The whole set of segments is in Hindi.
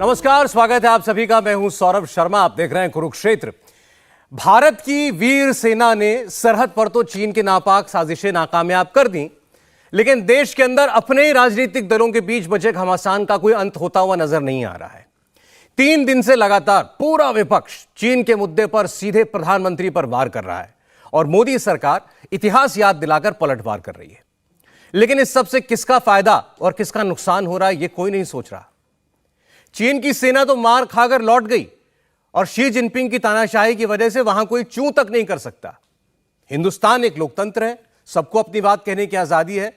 नमस्कार, स्वागत है आप सभी का। मैं हूं सौरभ शर्मा। आप देख रहे हैं कुरुक्षेत्र। भारत की वीर सेना ने सरहद पर तो चीन के नापाक साजिशें नाकामयाब कर दी, लेकिन देश के अंदर अपने ही राजनीतिक दलों के बीच बचे घमासान का कोई अंत होता हुआ नजर नहीं आ रहा है। 3 दिन से लगातार पूरा विपक्ष चीन के मुद्दे पर सीधे प्रधानमंत्री पर वार कर रहा है और मोदी सरकार इतिहास याद दिलाकर पलटवार कर रही है। लेकिन इस सबसे किसका फायदा और किसका नुकसान हो रहा है, यह कोई नहीं सोच रहा। चीन की सेना तो मार खाकर लौट गई और शी जिनपिंग की तानाशाही की वजह से वहां कोई चूं तक नहीं कर सकता। हिंदुस्तान एक लोकतंत्र है, सबको अपनी बात कहने की आजादी है,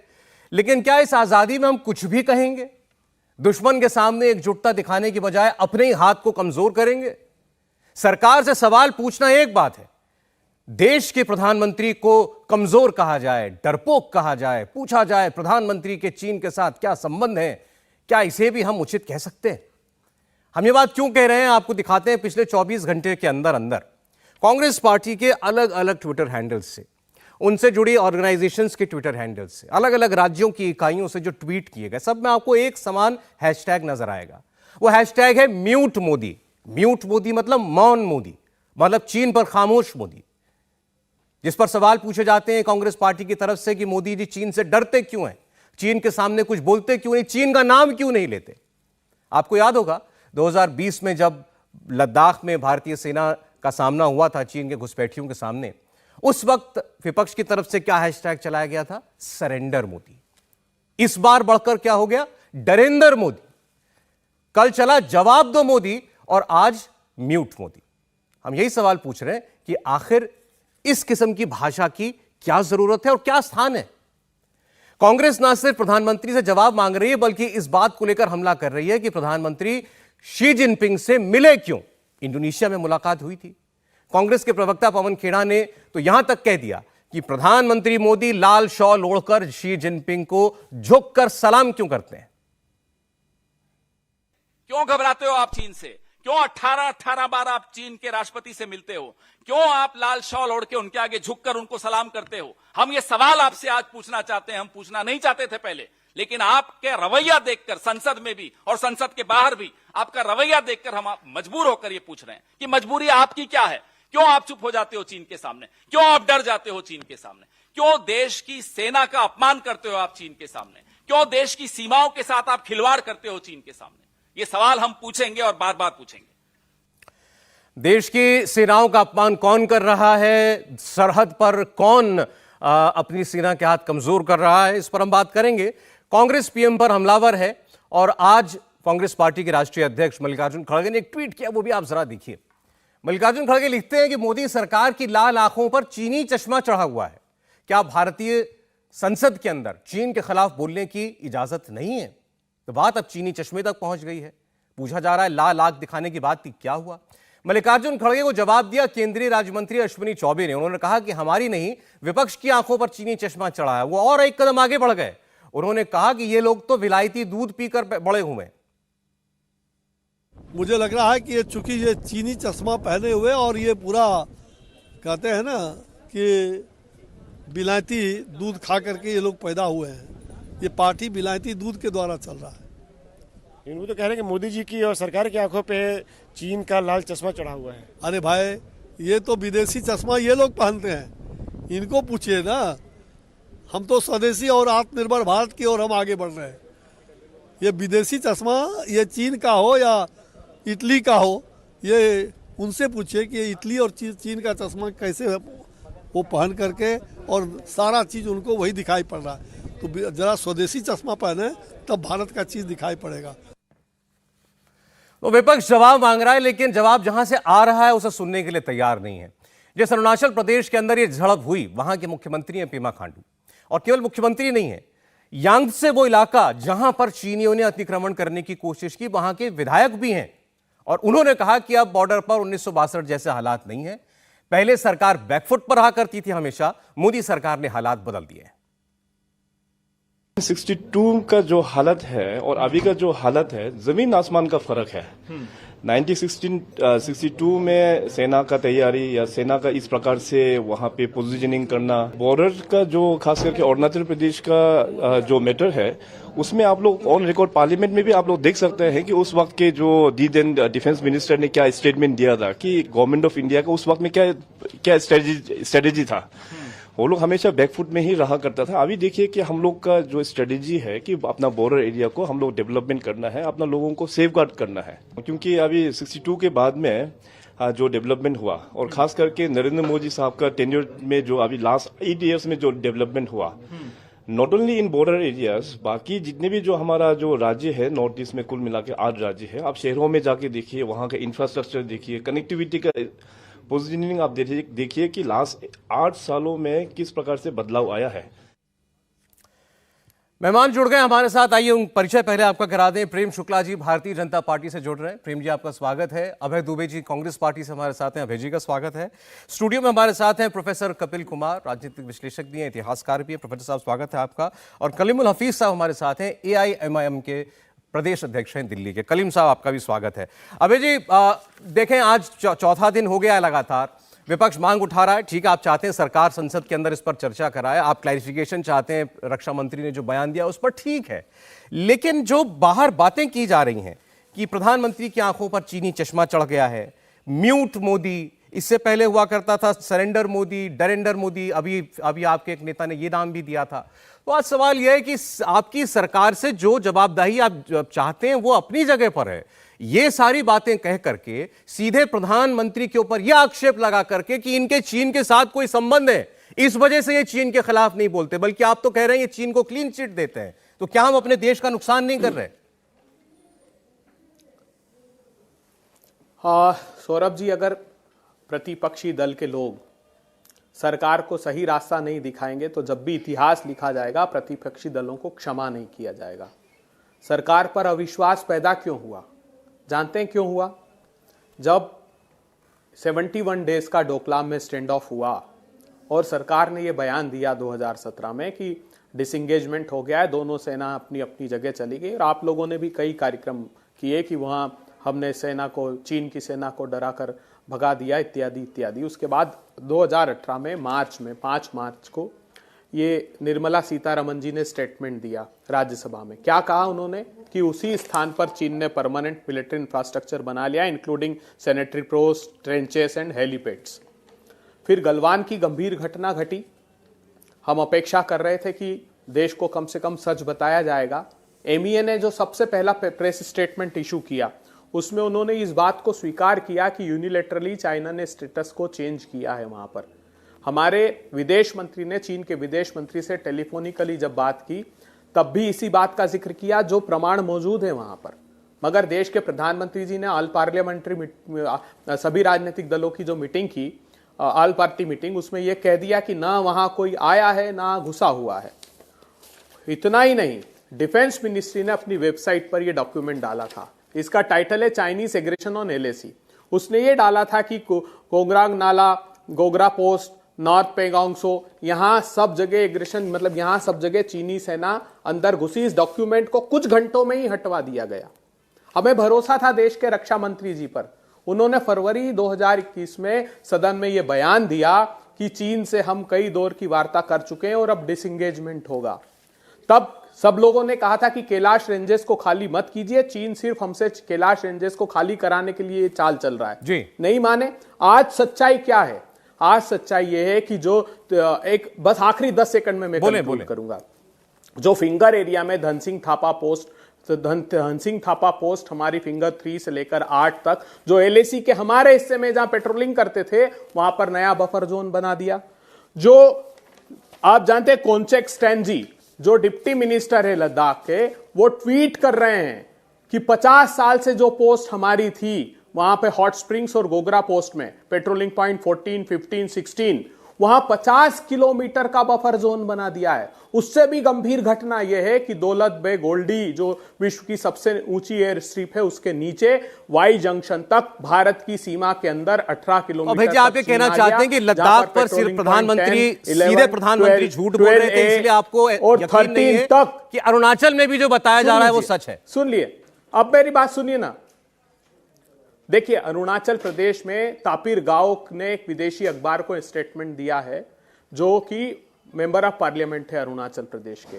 लेकिन क्या इस आजादी में हम कुछ भी कहेंगे? दुश्मन के सामने एकजुटता दिखाने की बजाय अपने ही हाथ को कमजोर करेंगे? सरकार से सवाल पूछना एक बात है, देश के प्रधानमंत्री को कमजोर कहा जाए, डरपोक कहा जाए, पूछा जाए प्रधानमंत्री के चीन के साथ क्या संबंध है, क्या इसे भी हम उचित कह सकते हैं? हम ये बात क्यों कह रहे हैं, आपको दिखाते हैं। पिछले 24 घंटे के अंदर अंदर कांग्रेस पार्टी के अलग अलग ट्विटर हैंडल्स से, उनसे जुड़ी ऑर्गेनाइजेशंस के ट्विटर हैंडल्स से, अलग अलग राज्यों की इकाइयों से जो ट्वीट किए गए, सब में आपको एक समान हैशटैग नजर आएगा। वो हैशटैग है म्यूट मोदी। म्यूट मोदी मतलब मौन मोदी, मतलब चीन पर खामोश मोदी। जिस पर सवाल पूछे जाते हैं कांग्रेस पार्टी की तरफ से कि मोदी जी चीन से डरते क्यों हैं, चीन के सामने कुछ बोलते क्यों नहीं, चीन का नाम क्यों नहीं लेते। आपको याद होगा 2020 में जब लद्दाख में भारतीय सेना का सामना हुआ था चीन के घुसपैठियों के सामने, उस वक्त विपक्ष की तरफ से क्या हैशटैग चलाया गया था? सरेंडर मोदी। इस बार बढ़कर क्या हो गया? डरेंदर मोदी। कल चला जवाब दो मोदी और आज म्यूट मोदी। हम यही सवाल पूछ रहे हैं कि आखिर इस किस्म की भाषा की क्या जरूरत है और क्या स्थान है? कांग्रेस ना सिर्फ प्रधानमंत्री से जवाब मांग रही है, बल्कि इस बात को लेकर हमला कर रही है कि प्रधानमंत्री शी जिनपिंग से मिले क्यों। इंडोनेशिया में मुलाकात हुई थी। कांग्रेस के प्रवक्ता पवन खेड़ा ने तो यहां तक कह दिया कि प्रधानमंत्री मोदी लाल शॉल ओढ़कर शी जिनपिंग को झुककर सलाम क्यों करते हैं। क्यों घबराते हो आप चीन से? क्यों 18 बार आप चीन के राष्ट्रपति से मिलते हो? क्यों आप लाल शॉल ओढ़ के उनके आगे झुककर उनको सलाम करते हो? हम ये सवाल आपसे आज पूछना चाहते हैं। हम पूछना नहीं चाहते थे पहले, लेकिन आपके रवैया देखकर संसद में भी और संसद के बाहर भी आपका रवैया देखकर हम मजबूर होकर ये पूछ रहे हैं कि मजबूरी आपकी क्या है? क्यों आप चुप हो जाते हो चीन के सामने? क्यों आप डर जाते हो चीन के सामने? क्यों देश की सेना का अपमान करते हो आप चीन के सामने? क्यों देश की सीमाओं के साथ आप खिलवाड़ करते हो चीन के सामने? ये सवाल हम पूछेंगे और बार बार पूछेंगे। देश की सेनाओं का अपमान कौन कर रहा है, सरहद पर कौन अपनी सेना के हाथ कमजोर कर रहा है, इस पर हम बात करेंगे। कांग्रेस पीएम पर हमलावर है और आज कांग्रेस पार्टी के राष्ट्रीय अध्यक्ष मल्लिकार्जुन खड़गे ने एक ट्वीट किया, वो भी आप जरा देखिए। मल्लिकार्जुन खड़गे लिखते हैं कि मोदी सरकार की लाल आंखों पर चीनी चश्मा चढ़ा हुआ है। क्या भारतीय संसद के अंदर चीन के खिलाफ बोलने की इजाजत नहीं है? तो बात अब चीनी चश्मे तक पहुंच गई है। पूछा जा रहा है लाल आंख दिखाने की बात थी, क्या हुआ? मल्लिकार्जुन खड़गे को जवाब दिया केंद्रीय राज्य मंत्री अश्विनी चौबे ने। उन्होंने कहा कि हमारी नहीं, विपक्ष की आंखों पर चीनी चश्मा चढ़ा है। वो और एक कदम आगे बढ़ गए। उन्होंने कहा कि ये लोग तो विलायती दूध पीकर बड़े हुए। मुझे लग रहा है कि ये चूंकि ये चीनी चश्मा पहने हुए और ये पूरा कहते हैं ना कि विलायती दूध खा करके ये लोग पैदा हुए हैं। ये पार्टी विलायती दूध के द्वारा चल रहा है। इनको तो कह रहे हैं कि मोदी जी की और सरकार की आंखों पे चीन का लाल चश्मा चढ़ा हुआ है। अरे भाई, ये तो विदेशी चश्मा ये लोग पहनते हैं, इनको पूछिए ना। हम तो स्वदेशी और आत्मनिर्भर भारत की ओर हम आगे बढ़ रहे हैं। ये विदेशी चश्मा ये चीन का हो या इटली का हो, ये उनसे पूछिए कि इटली और चीन का चश्मा कैसे वो पहन करके और सारा चीज़ उनको वही दिखाई पड़ रहा है। तो जरा स्वदेशी चश्मा पहने तब भारत का चीज़ दिखाई पड़ेगा। तो विपक्ष जवाब मांग रहा है, लेकिन जवाब जहां से आ रहा है उसे सुनने के लिए तैयार नहीं है। जैसे अरुणाचल प्रदेश के अंदर ये झड़प हुई, वहां के मुख्यमंत्री हैं पेमा खांडू, और केवल मुख्यमंत्री नहीं है, यांगत्से वो इलाका जहां पर चीनियों ने अतिक्रमण करने की कोशिश की, वहां के विधायक भी हैं और उन्होंने कहा कि अब बॉर्डर पर 1962 जैसे हालात नहीं है। पहले सरकार बैकफुट पर रहा करती थी हमेशा, मोदी सरकार ने हालात बदल दिए हैं। 62 का जो हालत है और अभी का जो हालत है, जमीन आसमान का फर्क है। 1962 में सेना का तैयारी या सेना का इस प्रकार से वहां पे पोजीशनिंग करना, बॉर्डर का जो खास करके अरुणाचल प्रदेश का जो मैटर है, उसमें आप लोग ऑन रिकॉर्ड पार्लियामेंट में भी आप लोग देख सकते हैं कि उस वक्त के जो देन डिफेंस मिनिस्टर ने क्या स्टेटमेंट दिया था कि गवर्नमेंट ऑफ इंडिया का उस वक्त में क्या स्ट्रेटेजी था। वो लोग हमेशा बैकफुट में ही रहा करता था। अभी देखिए कि हम लोग का जो स्ट्रेटेजी है कि अपना बॉर्डर एरिया को हम लोग डेवलपमेंट करना है, अपना लोगों को सेफ गार्ड करना है, क्योंकि अभी 62 के बाद में जो डेवलपमेंट हुआ और खास करके नरेंद्र मोदी साहब का टेन्योर में जो अभी लास्ट 8 इयर्स में जो डेवलपमेंट हुआ, not only in border areas, बाकी जितने भी जो हमारा जो राज्य है नॉर्थ ईस्ट में कुल मिला के 8 राज्य है, आप शहरों में जाके देखिए, वहां का इंफ्रास्ट्रक्चर देखिए, कनेक्टिविटी का पोजीशनिंग आप देखिए कि लास्ट 8 सालों में किस प्रकार से बदलाव आया है। मेहमान जुड़ गए हमारे साथ, आइए उन परिचय पहले आपका करा दें। प्रेम शुक्ला जी भारतीय जनता पार्टी से जुड़ रहे हैं। प्रेम जी आपका स्वागत है। अभय दुबे जी कांग्रेस पार्टी से हमारे साथ हैं। अभय जी का स्वागत है। स्टूडियो में हमारे साथ हैं प्रोफेसर कपिल कुमार, राजनीतिक विश्लेषक भी हैं, इतिहासकार भी हैं। प्रोफेसर साहब स्वागत है आपका। और कलीमुल हफीज साहब हमारे साथ हैं, AIMIM के प्रदेश अध्यक्ष हैं दिल्ली के। कलीम साहब आपका भी स्वागत है। अभय जी देखें, आज चौथा दिन हो गया है लगातार विपक्ष मांग उठा रहा है। ठीक है, आप चाहते हैं सरकार संसद के अंदर इस पर चर्चा कराए, आप क्लैरिफिकेशन चाहते हैं, रक्षा मंत्री ने जो बयान दिया उस पर ठीक है, लेकिन जो बाहर बातें की जा रही हैं कि प्रधानमंत्री की आंखों पर चीनी चश्मा चढ़ गया है, म्यूट मोदी, इससे पहले हुआ करता था सरेंडर मोदी, डरेंडर मोदी, अभी आपके एक नेता ने यह नाम भी दिया था। तो आज सवाल यह है कि आपकी सरकार से जो जवाबदेही आप चाहते हैं वो अपनी जगह पर है, ये सारी बातें कह करके सीधे प्रधानमंत्री के ऊपर यह आक्षेप लगा करके कि इनके चीन के साथ कोई संबंध है, इस वजह से ये चीन के खिलाफ नहीं बोलते, बल्कि आप तो कह रहे हैं ये चीन को क्लीन चिट देते हैं, तो क्या हम अपने देश का नुकसान नहीं कर रहे? सौरभ जी, अगर प्रतिपक्षी दल के लोग सरकार को सही रास्ता नहीं दिखाएंगे तो जब भी इतिहास लिखा जाएगा प्रतिपक्षी दलों को क्षमा नहीं किया जाएगा। सरकार पर अविश्वास पैदा क्यों हुआ? जानते हैं क्यों हुआ? जब 71 डेज का डोकलाम में स्टैंड ऑफ हुआ और सरकार ने यह बयान दिया 2017 में कि डिसंगेजमेंट हो गया है, दोनों सेना अपनी अपनी जगह चली गई, और आप लोगों ने भी कई कार्यक्रम किए कि वहां हमने सेना को, चीन की सेना को डरा कर भगा दिया, इत्यादि इत्यादि। उसके बाद 2018 में मार्च में 5 मार्च को ये निर्मला सीतारमण जी ने स्टेटमेंट दिया राज्यसभा में। क्या कहा उन्होंने कि उसी स्थान पर चीन ने परमानेंट मिलिट्री इंफ्रास्ट्रक्चर बना लिया, including sanitary post, trenches and helipads. फिर गलवान की गंभीर घटना घटी, हम अपेक्षा कर रहे थे कि देश को कम से कम सच बताया जाएगा। MEA ने जो सबसे पहला प्रेस स्टेटमेंट इशू किया उसमें उन्होंने इस बात को स्वीकार किया कि यूनिलैटरली चाइना ने स्टेटस को चेंज किया है। वहां पर हमारे विदेश मंत्री ने चीन के विदेश मंत्री से टेलीफोनिकली जब बात की तब भी इसी बात का जिक्र किया, जो प्रमाण मौजूद है वहां पर। मगर देश के प्रधानमंत्री जी ने ऑल पार्लियामेंट्री सभी राजनीतिक दलों की जो मीटिंग की, ऑल पार्टी मीटिंग, उसमें यह कह दिया कि ना वहां कोई आया है ना घुसा हुआ है। इतना ही नहीं, डिफेंस मिनिस्ट्री ने अपनी वेबसाइट पर यह डॉक्यूमेंट डाला था, इसका टाइटल है चाइनीज एग्रेशन ऑन LAC। उसने ये डाला था कि कोंगरांग नाला, गोगरा पोस्ट, नॉर्थ पेगांगसो, यहां सब जगह एग्रेशन, मतलब यहां सब जगह चीनी सेना अंदर घुसी। इस डॉक्यूमेंट को कुछ घंटों में ही हटवा दिया गया। हमें भरोसा था देश के रक्षा मंत्री जी पर, उन्होंने फरवरी 2021 में सदन में यह बयान दिया कि चीन से हम कई दौर की वार्ता कर चुके हैं और अब डिसंगेजमेंट होगा। तब सब लोगों ने कहा था कि कैलाश रेंजेस को खाली मत कीजिए, चीन सिर्फ हमसे कैलाश रेंजेस को खाली कराने के लिए चाल चल रहा है जी। नहीं माने। आज सच्चाई क्या है? आज सच्चाई यह है कि जो एक बस आखिरी 10 सेकंड में मैं कंक्लूड करूंगा, जो फिंगर एरिया में धनसिंह थापा पोस्ट, तो धनसिंह थापा पोस्ट हमारी फिंगर 3 से लेकर 8 तक, जो LAC के हमारे हिस्से में जहां पेट्रोलिंग करते थे वहां पर नया बफर जोन बना दिया। जो आप जानते हैं कोंचेक स्टैंजी, जो डिप्टी मिनिस्टर है लद्दाख के, वो ट्वीट कर रहे हैं कि 50 साल से जो पोस्ट हमारी थी वहां पे हॉट स्प्रिंग्स और गोगरा पोस्ट में पेट्रोलिंग पॉइंट 14, 15, 16, वहां 50 किलोमीटर का बफर जोन बना दिया है। उससे भी गंभीर घटना यह है कि दौलत बे गोल्डी जो विश्व की सबसे ऊंची एयर स्ट्रिप है उसके नीचे वाई जंक्शन तक भारत की सीमा के अंदर 18 किलोमीटर। भाई जी, आप ये कहना चाहते हैं कि लद्दाख पर सिर्फ प्रधानमंत्री सीधे प्रधानमंत्री झूठ बोल रहे थे, इसलिए आपको यकीन नहीं है कि अरुणाचल में भी जो बताया जा रहा है वो सच है? सुन लिए, अब मेरी बात सुनिए ना। देखिए, अरुणाचल प्रदेश में तापिर गांव ने एक विदेशी अखबार को स्टेटमेंट दिया है, जो कि मेंबर ऑफ पार्लियामेंट है अरुणाचल प्रदेश के।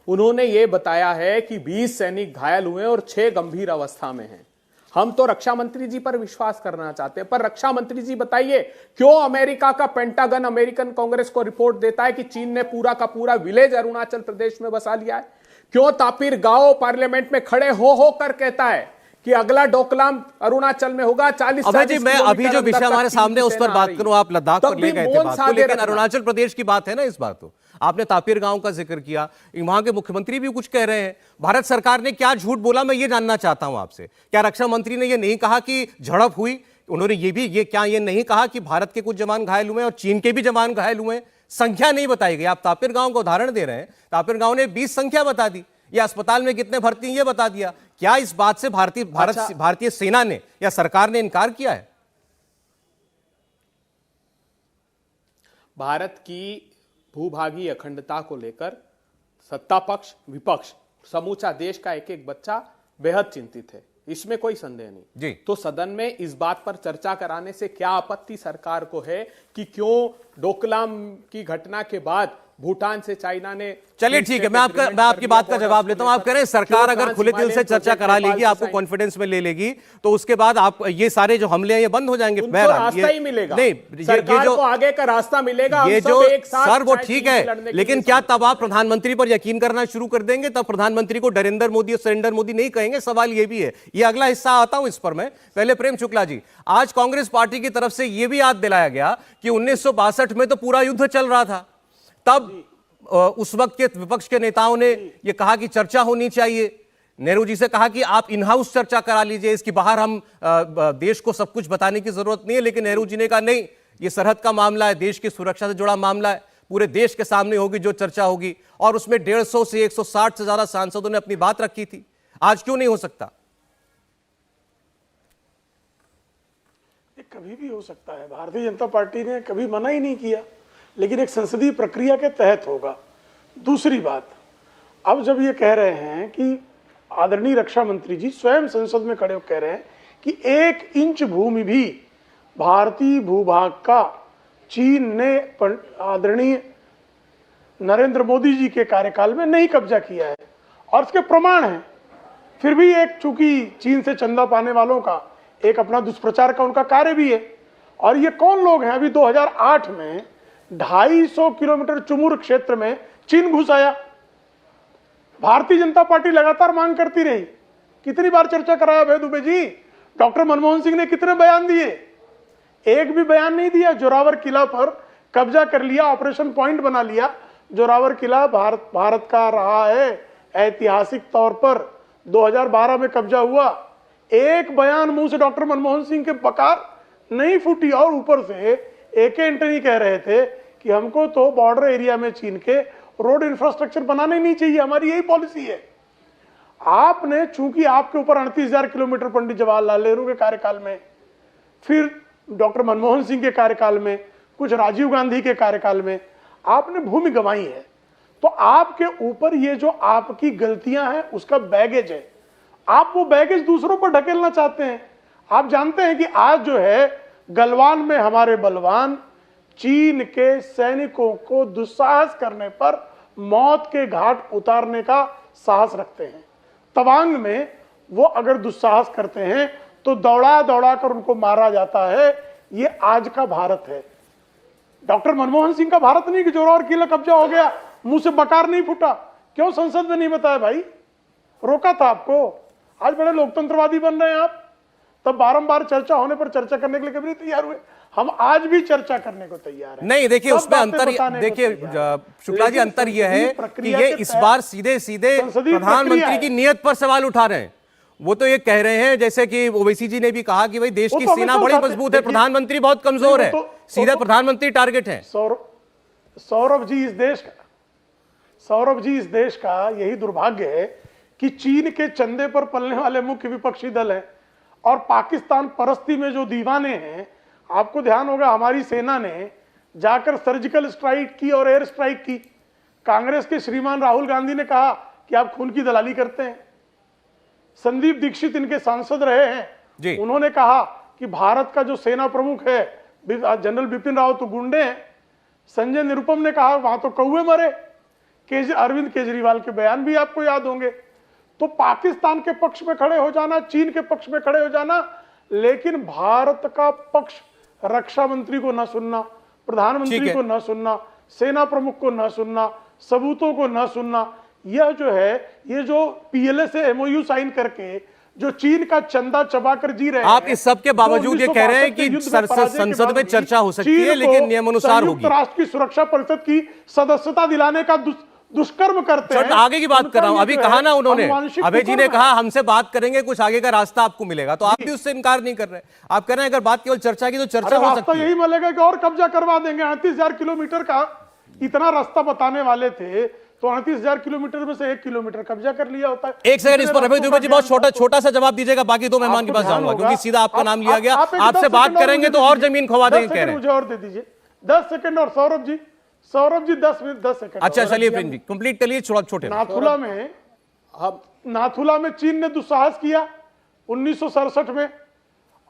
उन्होंने ये बताया है कि 20 सैनिक घायल हुए और 6 गंभीर अवस्था में हैं। हम तो रक्षा मंत्री जी पर विश्वास करना चाहते हैं, पर रक्षा मंत्री जी बताइए, क्यों अमेरिका का पेंटागन अमेरिकन कांग्रेस को रिपोर्ट देता है कि चीन ने पूरा का पूरा विलेज अरुणाचल प्रदेश में बसा लिया है? क्यों तापिर गांव पार्लियामेंट में खड़े हो कर कहता है कि अगला डोकलाम अरुणाचल में होगा? 40 जी, मैं अभी जो विषय हमारे सामने उस पर बात करूं, आप लद्दाख पर ले गए थे बात को, लेकिन अरुणाचल प्रदेश की बात है ना इस बार। तो आपने तापिर गांव का जिक्र किया, वहां के मुख्यमंत्री भी कुछ कह रहे हैं। भारत सरकार ने क्या झूठ बोला, मैं ये जानना चाहता हूं आपसे। क्या रक्षा मंत्री ने ये नहीं कहा कि झड़प हुई? उन्होंने ये नहीं कहा कि भारत के कुछ जवान घायल हुए और चीन के भी जवान घायल हुए? संख्या नहीं बताई गई। आप तापिर गांव का उदाहरण दे रहे हैं, तापिर गांव ने 20 संख्या बता दी, या अस्पताल में कितने भर्ती हैं ये बता दिया। क्या इस बात से भारतीय सेना ने या सरकार ने इनकार किया है? भारत की भूभागीय अखंडता को लेकर सत्ता पक्ष, विपक्ष, समूचा देश का एक एक बच्चा बेहद चिंतित है, इसमें कोई संदेह नहीं जी। तो सदन में इस बात पर चर्चा कराने से क्या आपत्ति सरकार को है कि क्यों डोकलाम की घटना के बाद भूटान से चाइना ने। चलिए ठीक है, मैं आपकी बात का जवाब लेता हूं। आप कह रहे हैं सरकार अगर खुले दिल से चर्चा करा लेगी, आपको कॉन्फिडेंस में ले लेगी, तो उसके बाद आप ये सारे जो हमले हैं ये बंद हो जाएंगे। रास्ता ही मिलेगा नहीं, ये जो आगे का रास्ता मिलेगा, ये जो सर वो ठीक है, लेकिन क्या तब आप प्रधानमंत्री पर यकीन करना शुरू कर देंगे? तब प्रधानमंत्री को नरेंद्र मोदी और सरेंडर मोदी नहीं कहेंगे? सवाल ये भी है। ये अगला हिस्सा आता हूं इस पर मैं। पहले प्रेम शुक्ला जी, आज कांग्रेस पार्टी की तरफ से यह भी याद दिलाया गया कि 1962 में तो पूरा युद्ध चल रहा था, तब उस वक्त के विपक्ष के नेताओं ने यह कहा कि चर्चा होनी चाहिए। नेहरू जी से कहा कि आप इन हाउस चर्चा करा लीजिए, इसकी बाहर हम देश को सब कुछ बताने की जरूरत नहीं है। लेकिन नेहरू जी ने कहा नहीं, ये सरहद का मामला है, देश की सुरक्षा से जुड़ा मामला है, पूरे देश के सामने होगी जो चर्चा होगी। और उसमें 150 से 160 से ज्यादा सांसदों ने अपनी बात रखी थी। आज क्यों नहीं हो सकता? ये कभी भी हो सकता है। भारतीय जनता पार्टी ने कभी मना ही नहीं किया, लेकिन एक संसदीय प्रक्रिया के तहत होगा। दूसरी बात, अब जब ये कह रहे हैं कि आदरणीय रक्षा मंत्री जी स्वयं संसद में खड़े होकर कह रहे हैं कि 1 इंच भूमि भी भारतीय भूभाग का चीन ने आदरणीय नरेंद्र मोदी जी के कार्यकाल में नहीं कब्जा किया है, और इसके प्रमाण हैं। फिर भी एक, चूंकि चीन से चंदा पाने वालों का एक अपना दुष्प्रचार का उनका कार्य भी है। और ये कौन लोग हैं? अभी 2008 में 250 किलोमीटर चुमुर क्षेत्र में चीन घुस आया। भारतीय जनता पार्टी लगातार मांग करती रही, कितनी बार चर्चा कराया भैया दुबे जी, डॉक्टर मनमोहन सिंह ने कितने बयान दिए, एक भी बयान नहीं दिया। जोरावर किला पर कब्जा कर लिया, ऑपरेशन पॉइंट बना लिया। जोरावर किला भारत का रहा है ऐतिहासिक तौर पर, 2012 में कब्जा हुआ। एक बयान मुंह से डॉक्टर मनमोहन सिंह के बकार नहीं फूटी। और ऊपर से AK एंटनी कह रहे थे कि हमको तो बॉर्डर एरिया में चीन के रोड इंफ्रास्ट्रक्चर बनाने नहीं चाहिए, हमारी यही पॉलिसी है। आपने, चूंकि आपके ऊपर 38,000 किलोमीटर पंडित जवाहरलाल नेहरू के कार्यकाल में, फिर डॉक्टर मनमोहन सिंह के कार्यकाल में, कुछ राजीव गांधी के कार्यकाल में आपने भूमि गंवाई है, तो आपके ऊपर ये जो आपकी गलतियां हैं उसका बैगेज है। आप वो बैगेज दूसरों पर ढकेलना चाहते हैं। आप जानते हैं कि आज जो है गलवान में हमारे बलवान चीन के सैनिकों को दुस्साहस करने पर मौत के घाट उतारने का साहस रखते हैं। तवांग में वो अगर दुस्साहस करते हैं तो दौड़ा दौड़ा कर उनको मारा जाता है। ये आज का भारत है, डॉक्टर मनमोहन सिंह का भारत नहीं कि जोरावर किला कब्जा हो गया, मुंह से बकार नहीं फूटा। क्यों संसद में नहीं बताया भाई? रोका था आपको। आज बड़े लोकतंत्रवादी बन रहे हैं आप, तब बारंबार चर्चा होने पर चर्चा करने के लिए कभी नहीं तैयार हुए। हम आज भी चर्चा करने को तैयार हैं। नहीं, देखिए उसमें अंतर, देखिए शुक्ला जी, अंतर यह है कि ये इस बार सीधे सीधे प्रधानमंत्री की नीयत पर सवाल उठा रहे हैं। वो तो ये कह रहे हैं, जैसे कि ओवैसी जी ने भी कहा कि भाई देश की सेना बड़ी मजबूत है, प्रधानमंत्री बहुत कमजोर है। सीधा प्रधानमंत्री टारगेट है। सौरभ जी, इस देश का यही दुर्भाग्य है कि चीन के चंदे पर पलने वाले मुख्य विपक्षी दल है और पाकिस्तान परस्ती में जो दीवाने हैं। आपको ध्यान होगा, हमारी सेना ने जाकर सर्जिकल स्ट्राइक की और एयर स्ट्राइक की। कांग्रेस के श्रीमान राहुल गांधी ने कहा कि आप खून की दलाली करते हैं। संदीप दीक्षित इनके सांसद रहे हैं, उन्होंने कहा कि भारत का जो सेना प्रमुख है जनरल बिपिन रावत तो गुंडे हैं। संजय निरुपम ने कहा वहां तो कौवे मरे। अरविंद केजरीवाल के बयान भी आपको याद होंगे। तो पाकिस्तान के पक्ष में खड़े हो जाना, चीन के पक्ष में खड़े हो जाना, लेकिन भारत का पक्ष रक्षा मंत्री को न सुनना, प्रधानमंत्री को न सुनना, सेना प्रमुख को न सुनना, सबूतों को न सुनना, यह जो है, ये जो पीएलए से एमओयू साइन करके जो चीन का चंदा चबाकर जी रहे हैं। आप इस सब के बावजूद ये कह रहे हैं कि संसद में चर्चा हो सकती है, लेकिन नियमानुसार होगी। संयुक्त राष्ट्र की सुरक्षा परिषद की सदस्यता दिलाने का दुष्कर्म करते हैं। आगे की बात कर रहा हूं, अभी कहा ना उन्होंने, अभय जी ने कहा हमसे बात करेंगे, कुछ आगे का रास्ता आपको मिलेगा, तो आप भी उससे इनकार नहीं कर रहे। आप कह रहे हैं अगर बात केवल चर्चा की तो चर्चा हो सकती है। यही मिलेगा कि और कब्जा करवा देंगे। 38,000 किलोमीटर का इतना रास्ता बताने वाले थे, तो 38,000 किलोमीटर में से 1 किलोमीटर कब्जा कर लिया होता है। एक सेकंड, इस पर अभय दुबे जी बहुत छोटा सा जवाब दीजिएगा, बाकी दो मेहमान के पास जाऊंगा, क्योंकि सीधा आपका नाम लिया गया। आपसे बात करेंगे तो और जमीन खवा देंगे, कह रहे हैं। मुझे और दे दीजिए 10 सेकंड। और सौरभ जी 10 सेकंड। अच्छा चलिए प्रेम जी, कंप्लीट कर लिए, छोटे। नाथुला में चीन ने दुस्साहस किया 1967 में,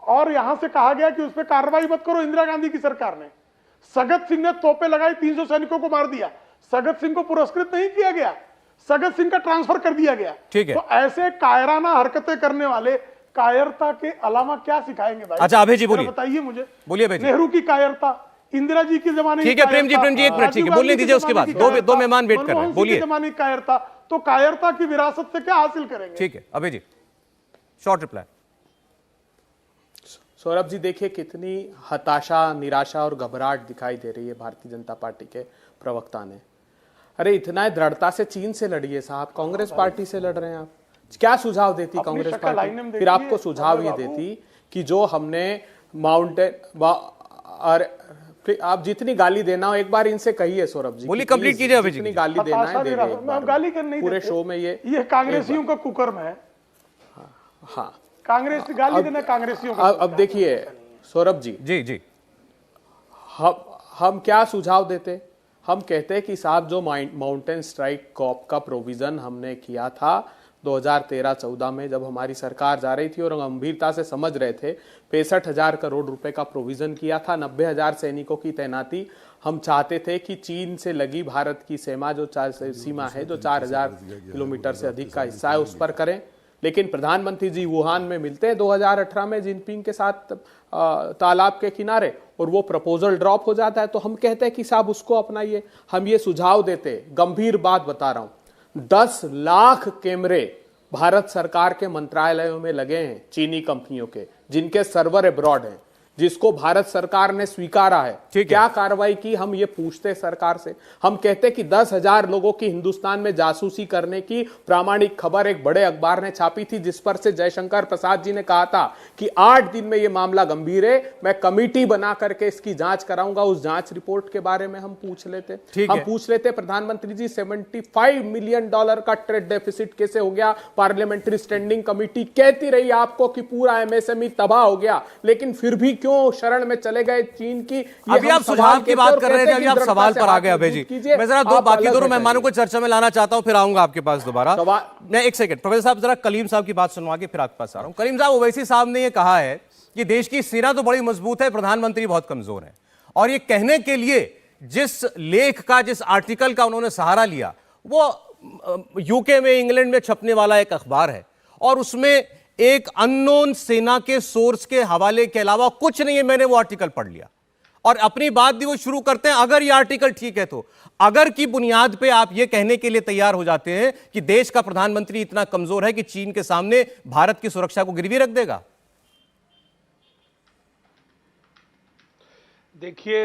और यहां से कहा गया कि उस पर कार्रवाई मत करो। इंदिरा गांधी की सरकार ने, सगत सिंह ने तोपे लगाई, 300 सैनिकों को मार दिया। सगत सिंह को पुरस्कृत नहीं किया गया, सगत सिंह का ट्रांसफर कर दिया गया। ठीक है। तो ऐसे कायराना हरकतें करने वाले कायरता के अलावा क्या सिखाएंगे भाई? अच्छा अभय जी बोलिए, बताइए मुझे। बोलिए अभय जी। नेहरू की कायरता, इंदिरा जी के जमाने की, ठीक है प्रेम जी, एक मिनट, ठीक है, बोलने दीजिए, उसके बाद दो मेहमान वेट कर रहे हैं, बोलिए। जमाने की कायरता, तो कायरता की विरासत से क्या हासिल करेंगे? ठीक है अभय जी, शॉर्ट रिप्लाई। सौरभ जी देखिए, कितनी हताशा, निराशा और घबराहट दिखाई दे रही है भारतीय जनता पार्टी के प्रवक्ता ने। अरे इतना दृढ़ता से चीन से लड़िए साहब, कांग्रेस पार्टी से लड़ रहे हैं आप। क्या सुझाव देती कांग्रेस पार्टी? फिर आपको सुझाव ये देती कि जो हमने माउंटेन, और आप जितनी गाली देना हो एक बार इनसे कहिए सौरभ जी, बोलिए, कंप्लीट कीजिए अभय जी। जितनी गाली देना है दे दे। गाली करने पूरे शो में ये कांग्रेसियों का कुकर्म है। हाँ, कांग्रेस गाली देना कांग्रेसियों का। अब देखिए सौरभ जी, जी हम क्या सुझाव देते? हम कहते कि साहब जो माउंटेन स्ट्राइक कॉप का प्रोविजन हमने किया था 2013-14 में, जब हमारी सरकार जा रही थी और गंभीरता से समझ रहे थे, 65,000 करोड़ रुपए का प्रोविजन किया था, 90,000 सैनिकों की तैनाती। हम चाहते थे कि चीन से लगी भारत की सीमा जो 4,000 किलोमीटर से अधिक का हिस्सा है, उस पर करें। लेकिन प्रधानमंत्री जी वुहान में मिलते हैं 2018 में जिनपिंग के साथ तालाब के किनारे, और वो प्रपोजल ड्रॉप हो जाता है। तो हम कहते हैं कि साहब उसको अपनाइए। हम ये सुझाव देते, गंभीर बात बता रहा हूं, 10 लाख कैमरे भारत सरकार के मंत्रालयों में लगे हैं चीनी कंपनियों के, जिनके सर्वर अब्रॉड हैं, जिसको भारत सरकार ने स्वीकारा है। क्या कार्रवाई की? हम ये पूछते सरकार से। हम कहते कि 10,000 लोगों की हिंदुस्तान में जासूसी करने की प्रामाणिक खबर एक बड़े अखबार ने छापी थी, जिस पर से जयशंकर प्रसाद जी ने कहा था कि 8 दिन में ये मामला गंभीर है, मैं कमेटी बना करके इसकी जांच कराऊंगा। उस जांच रिपोर्ट के बारे में हम पूछ लेते। प्रधानमंत्री जी, $75 मिलियन का ट्रेड डेफिसिट कैसे हो गया? पार्लियामेंट्री स्टैंडिंग कमेटी कहती रही आपको कि पूरा एमएसएमई तबाह हो गया, लेकिन फिर भी क्यों शरण में चले गए चीन की? अभी आप सुझाव की बात कर रहे थे, अभी आप सवाल पर आ गए अभय जी। मैं जरा बाकी दोनों मेहमानों को चर्चा में लाना चाहता हूं, फिर आऊंगा आपके पास दोबारा। मैं एक सेकंड, प्रोफेसर साहब जरा कलीम साहब की बात सुनवा के फिर आपके पास आ रहा हूं। कलीम साहब, ओवैसी साहब ने यह कहा है कि देश की सेना तो बड़ी मजबूत है, प्रधानमंत्री बहुत कमजोर है, और ये कहने के लिए जिस लेख का, जिस आर्टिकल का उन्होंने सहारा लिया, वो यूके में, इंग्लैंड में छपने वाला एक अखबार है, और उसमें एक अननोन सेना के सोर्स के हवाले के अलावा कुछ नहीं है। मैंने वो आर्टिकल पढ़ लिया और अपनी बात भी वो शुरू करते हैं, अगर ये आर्टिकल ठीक है तो, अगर की बुनियाद पे आप ये कहने के लिए तैयार हो जाते हैं कि देश का प्रधानमंत्री इतना कमजोर है कि चीन के सामने भारत की सुरक्षा को गिरवी रख देगा। देखिए,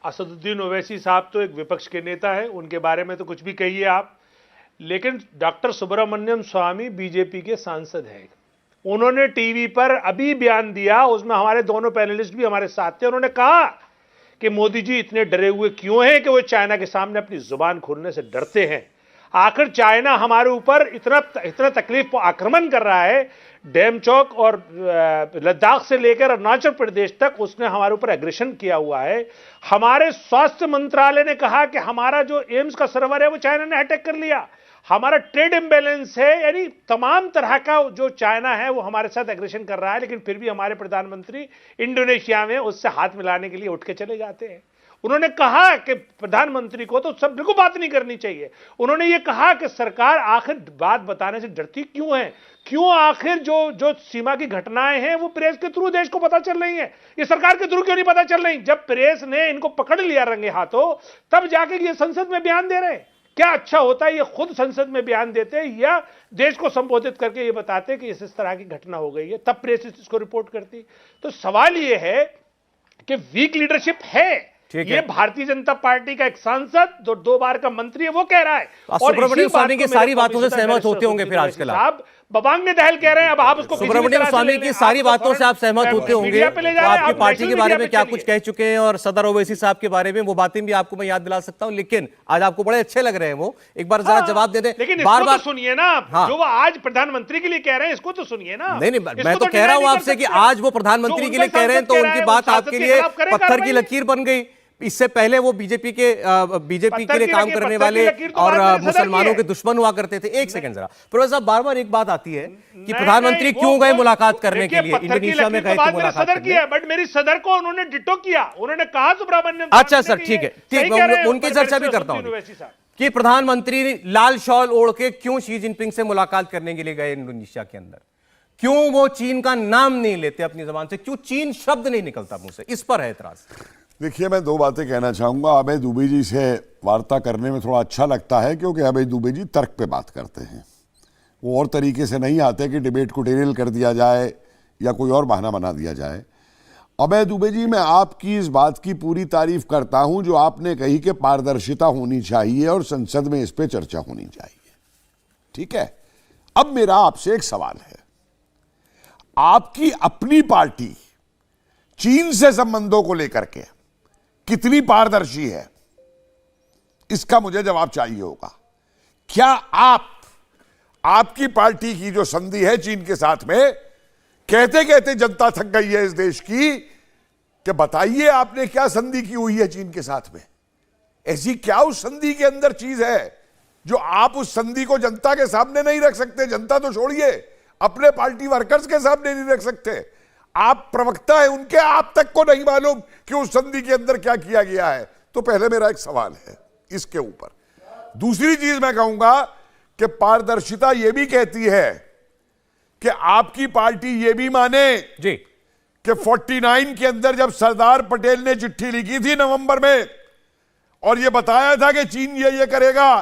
असदुद्दीन ओवैसी साहब तो एक विपक्ष के नेता है, उनके बारे में तो कुछ भी कहिए आप, लेकिन डॉक्टर सुब्रमण्यम स्वामी बीजेपी के सांसद हैं। उन्होंने टीवी पर अभी बयान दिया, उसमें हमारे दोनों पैनलिस्ट भी हमारे साथ थे। उन्होंने कहा कि मोदी जी इतने डरे हुए क्यों हैं कि वो चाइना के सामने अपनी जुबान खोलने से डरते हैं। आखिर चाइना हमारे ऊपर इतना तकलीफ आक्रमण कर रहा है, डेमचौक और लद्दाख से लेकर अरुणाचल प्रदेश तक उसने हमारे ऊपर एग्रेशन किया हुआ है। हमारे स्वास्थ्य मंत्रालय ने कहा कि हमारा जो एम्स का सर्वर है वो चाइना ने अटैक कर लिया। हमारा ट्रेड इम्बैलेंस है, यानी तमाम तरह का जो चाइना है वो हमारे साथ एग्रेशन कर रहा है, लेकिन फिर भी हमारे प्रधानमंत्री इंडोनेशिया में उससे हाथ मिलाने के लिए उठ के चले जाते हैं। उन्होंने कहा कि प्रधानमंत्री को तो सब बिल्कुल बात नहीं करनी चाहिए। उन्होंने ये कहा कि सरकार आखिर बात बताने से डरती क्यों है, क्यों आखिर जो सीमा की घटनाएं हैं वो प्रेस के थ्रू देश को पता चल रही हैं, ये सरकार के थ्रू क्यों नहीं पता चल रही? जब प्रेस ने इनको पकड़ लिया रंगे हाथों तब जाके ये संसद में बयान दे रहे हैं। क्या अच्छा होता है ये खुद संसद में बयान देते या देश को संबोधित करके ये बताते कि इस तरह की घटना हो गई है, तब प्रेस इसको रिपोर्ट करती। तो सवाल ये है कि वीक लीडरशिप है। ये भारतीय जनता पार्टी का एक सांसद जो 2 बार का मंत्री है वो कह रहा है, और सुब्रमण्यम स्वामी की सारी बातों से सहमत होते होंगे फिर आजकल आप बबांग दहल कह रहे हैं। अब आप उसको सुब्रमण्यम स्वामी की सारी बातों से आप सहमत होते होंगे, तो आपकी पार्टी के बारे में क्या कुछ कह चुके हैं और सदर ओवैसी साहब के बारे में वो बातें भी आपको मैं याद दिला सकता हूं, लेकिन आज आपको बड़े अच्छे लग रहे हैं वो, एक बार जरा जवाब दे दें। लेकिन बार-बार सुनिए ना, जो वो आज प्रधानमंत्री के लिए कह रहे हैं इसको तो सुनिए ना। नहीं, मैं तो कह रहा हूं आपसे कि आज वो प्रधानमंत्री के लिए कह रहे हैं तो उनकी बात आपके लिए पत्थर की लकीर बन गई। इससे पहले वो बीजेपी के लिए काम करने वाले और मुसलमानों के दुश्मन हुआ करते थे। एक सेकंड जरा प्रोफेसर साहब, बार बार एक बात आती है कि प्रधानमंत्री क्यों गए मुलाकात करने के लिए, इंडोनेशिया में गए थे मुलाकात करने। बट मेरी सदर को उन्होंने डिटो किया, उन्होंने कहा सुब्रमण्यम। अच्छा सर, ठीक है, ठीक, मैं उनकी चर्चा भी करता हूं कि प्रधानमंत्री लाल शॉल ओढ़ के क्यों शी जिनपिंग से मुलाकात करने के लिए गए इंडोनेशिया के अंदर, क्यों वो चीन का नाम नहीं लेते अपनी जबान से, क्यों चीन शब्द नहीं निकलता मुंह से, इस पर है एतराज। देखिए, मैं 2 बातें कहना चाहूंगा। अभय दुबे जी से वार्ता करने में थोड़ा अच्छा लगता है क्योंकि अभय दुबे जी तर्क पे बात करते हैं, वो और तरीके से नहीं आते कि डिबेट को डेरेल कर दिया जाए या कोई और बहाना बना दिया जाए। अभय दुबे जी, मैं आपकी इस बात की पूरी तारीफ करता हूं जो आपने कही कि पारदर्शिता होनी चाहिए और संसद में इस पर चर्चा होनी चाहिए, ठीक है। अब मेरा आपसे एक सवाल है, आपकी अपनी पार्टी चीन से संबंधों को लेकर के कितनी पारदर्शी है, इसका मुझे जवाब चाहिए होगा। क्या आपकी पार्टी की जो संधि है चीन के साथ में, कहते कहते जनता थक गई है इस देश की कि बताइए आपने क्या संधि की हुई है चीन के साथ में, ऐसी क्या उस संधि के अंदर चीज है जो आप उस संधि को जनता के सामने नहीं रख सकते? जनता तो छोड़िए, अपने पार्टी वर्कर्स के सामने नहीं रख सकते। आप प्रवक्ता है उनके, आप तक को नहीं मालूम कि उस संधि के अंदर क्या किया गया है। तो पहले मेरा एक सवाल है इसके ऊपर। दूसरी चीज मैं कहूंगा कि पारदर्शिता यह भी कहती है कि आपकी पार्टी यह भी माने जी कि 49 के अंदर जब सरदार पटेल ने चिट्ठी लिखी थी नवंबर में और यह बताया था कि चीन ये करेगा,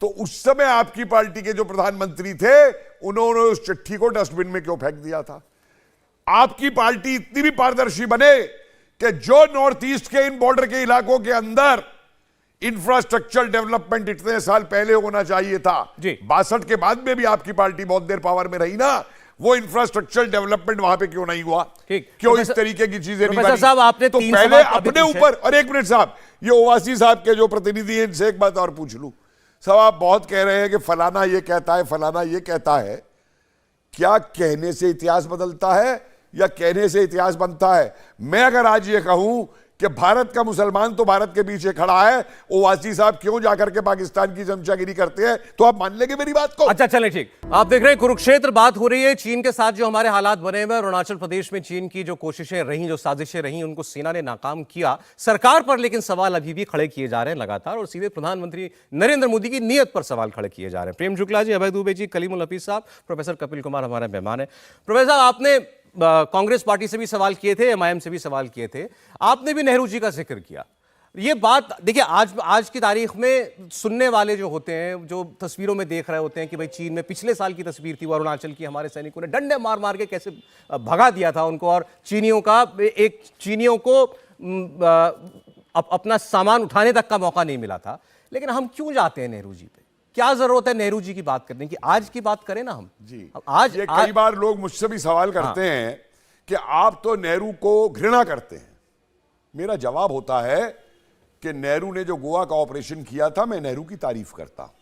तो उस समय आपकी पार्टी के जो प्रधानमंत्री थे उन्होंने उस चिट्ठी को डस्टबिन में क्यों फेंक दिया था? आपकी पार्टी इतनी भी पारदर्शी बने कि जो नॉर्थ ईस्ट के इन बॉर्डर के इलाकों के अंदर इंफ्रास्ट्रक्चर डेवलपमेंट इतने साल पहले होना चाहिए था, 62 के बाद में भी आपकी पार्टी बहुत देर पावर में रही ना, वो इंफ्रास्ट्रक्चर डेवलपमेंट वहां पे क्यों नहीं हुआ? क्यों इस तरीके की चीजें नहीं बनी? साहब, आपने तो पहले अपने ऊपर। और एक मिनट साहब, ये ओवैसी साहब के जो प्रतिनिधि हैं इनसे एक बात और पूछ लूं। साहब, आप बहुत कह रहे हैं कि फलाना ये कहता है, फलाना ये कहता है। क्या कहने से इतिहास बदलता है या कहने से इतिहास बनता है? मैं अगर आज ये कहूं कि भारत का मुसलमान तो भारत के पीछे खड़ा है, ओवैसी साहब क्यों जाकर के पाकिस्तान की चमचागिरी करते हैं, तो आप मान लेंगे मेरी बात को? अच्छा, चले, ठीक। आप देख रहे हैं कुरुक्षेत्र, बात हो रही है चीन के साथ जो हमारे हालात बने हुए। अरुणाचल प्रदेश में चीन की जो कोशिशें रहीं, जो साजिशें रहीं, उनको सेना ने नाकाम किया सरकार पर, लेकिन सवाल अभी भी खड़े किए जा रहे हैं लगातार, और सीधे प्रधानमंत्री नरेंद्र मोदी की नीयत पर सवाल खड़े किए जा रहे हैं। प्रेम शुक्ला जी, अभय दुबे जी, कलीमुल हफीज साहब, प्रोफेसर कपिल कुमार हमारे मेहमान है। प्रोफेसर, आपने कांग्रेस पार्टी से भी सवाल किए थे, एमआईएम से भी सवाल किए थे, आपने भी नेहरू जी का जिक्र किया। ये बात देखिए, आज की तारीख में सुनने वाले जो होते हैं, जो तस्वीरों में देख रहे होते हैं कि भाई चीन में पिछले साल की तस्वीर थी, वो अरुणाचल की हमारे सैनिकों ने डंडे मार मार के कैसे भगा दिया था उनको, और चीनियों को अपना सामान उठाने तक का मौका नहीं मिला था। लेकिन हम क्यों जाते हैं नेहरू जी पे? क्या जरूरत है नेहरू जी की बात करने की? आज की बात करें ना हम जी। आज कई बार लोग मुझसे भी सवाल करते हैं कि आप तो नेहरू को घृणा करते हैं, मेरा जवाब होता है कि नेहरू ने जो गोवा का ऑपरेशन किया था, मैं नेहरू की तारीफ करता हूं।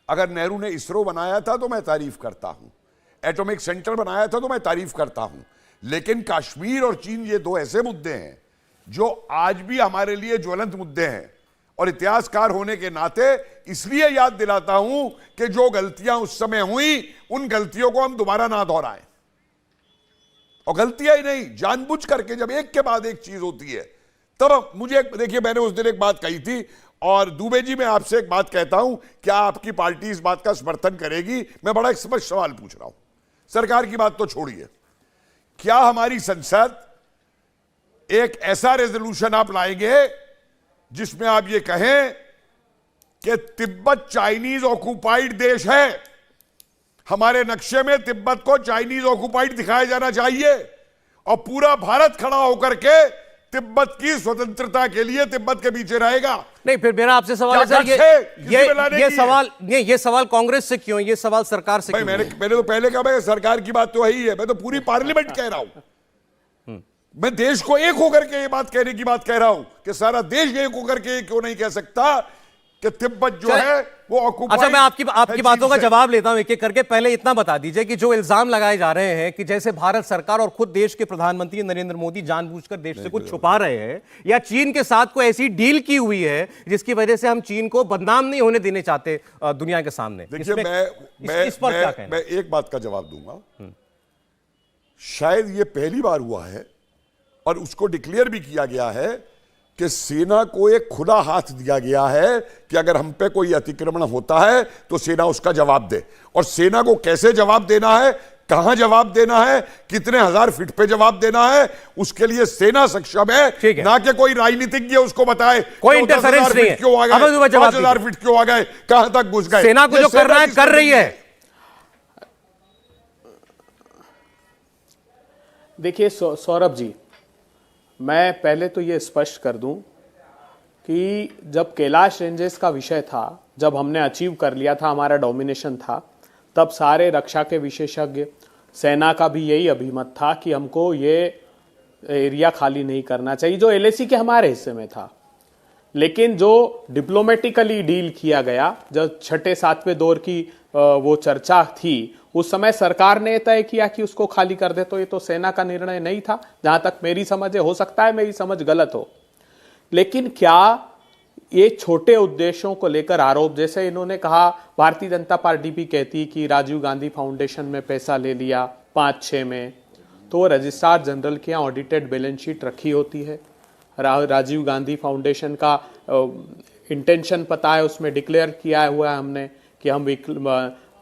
अगर नेहरू ने इसरो बनाया था तो मैं तारीफ करता हूं, एटॉमिक सेंटर बनाया था तो मैं तारीफ करता हूं। लेकिन कश्मीर और चीन ये दो ऐसे मुद्दे हैं जो आज भी हमारे लिए ज्वलंत मुद्दे हैं, और इतिहासकार होने के नाते इसलिए याद दिलाता हूं कि जो गलतियां उस समय हुई उन गलतियों को हम दोबारा ना दोहराएं। और गलतियां ही नहीं, जानबूझ करके जब एक के बाद एक चीज होती है तब मुझे देखिए, मैंने उस दिन एक बात कही थी, और दुबे जी मैं आपसे एक बात कहता हूं, क्या आपकी पार्टी इस बात का समर्थन करेगी? मैं बड़ा एक स्पष्ट सवाल पूछ रहा हूं, सरकार की बात तो छोड़िए, क्या हमारी संसद एक ऐसा रेजोल्यूशन आप लाएंगे जिसमें आप ये कहें कि तिब्बत चाइनीज ऑक्युपाइड देश है, हमारे नक्शे में तिब्बत को चाइनीज ऑक्युपाइड दिखाया जाना चाहिए, और पूरा भारत खड़ा होकर के तिब्बत की स्वतंत्रता के लिए तिब्बत के पीछे रहेगा? नहीं, फिर मेरा आपसे सवाल है सर, ये सवाल कांग्रेस से क्यों, ये सवाल सरकार से क्यों? मैंने तो पहले कहा, मैं सरकार की बात तो है ही है, मैं तो पूरी पार्लियामेंट कह रहा हूं, मैं देश को एक होकर के ये बात कहने की बात कह रहा हूं कि सारा देश एक होकर के क्यों नहीं कह सकता कि तिब्बत जो है वो ऑक्युपाइड। अच्छा, मैं आपकी बातों का जवाब लेता हूं एक एक करके। पहले इतना बता दीजिए कि जो इल्जाम लगाए जा रहे हैं कि जैसे भारत सरकार और खुद देश के प्रधानमंत्री नरेंद्र मोदी जानबूझकर देश से कुछ छुपा रहे हैं, या चीन के साथ कोई ऐसी डील की हुई है जिसकी वजह से हम चीन को बदनाम नहीं होने देने चाहते दुनिया के सामने। देखिए, मैं एक बात का जवाब दूंगा, शायद ये पहली बार हुआ है और उसको डिक्लेयर भी किया गया है कि सेना को एक खुला हाथ दिया गया है कि अगर हम पे कोई अतिक्रमण होता है तो सेना उसका जवाब दे। और सेना को कैसे जवाब देना है, कहां जवाब देना है, कितने हजार फीट पे जवाब देना है, उसके लिए सेना सक्षम है, ना कि कोई राजनीतिज्ञ उसको बताए कोई इंटरफेरेंस नहीं है, क्यों आ गए, 5000 फीट क्यों आ गए, कहां तक घुस गए। सेना को जो करना है कर रही है। देखिए सौरभ जी, मैं पहले तो ये स्पष्ट कर दूं कि जब कैलाश रेंजेस का विषय था, जब हमने अचीव कर लिया था, हमारा डोमिनेशन था, तब सारे रक्षा के विशेषज्ञ, सेना का भी यही अभिमत था कि हमको ये एरिया खाली नहीं करना चाहिए जो एलएसी के हमारे हिस्से में था। लेकिन जो डिप्लोमेटिकली डील किया गया, जब 6-7वें दौर की वो चर्चा थी, उस समय सरकार ने तय किया कि उसको खाली कर दे, तो ये तो सेना का निर्णय नहीं था, जहां तक मेरी समझ है। हो सकता है मेरी समझ गलत हो, लेकिन क्या ये छोटे उद्देश्यों को लेकर आरोप, जैसे इन्होंने कहा, भारतीय जनता पार्टी भी कहती कि राजीव गांधी फाउंडेशन में पैसा ले लिया 5-6 में, तो रजिस्ट्रार जनरल के यहाँ ऑडिटेड बैलेंस शीट रखी होती है। राजीव गांधी फाउंडेशन का इंटेंशन पता है, उसमें डिक्लेयर किया हुआ है हमने कि हम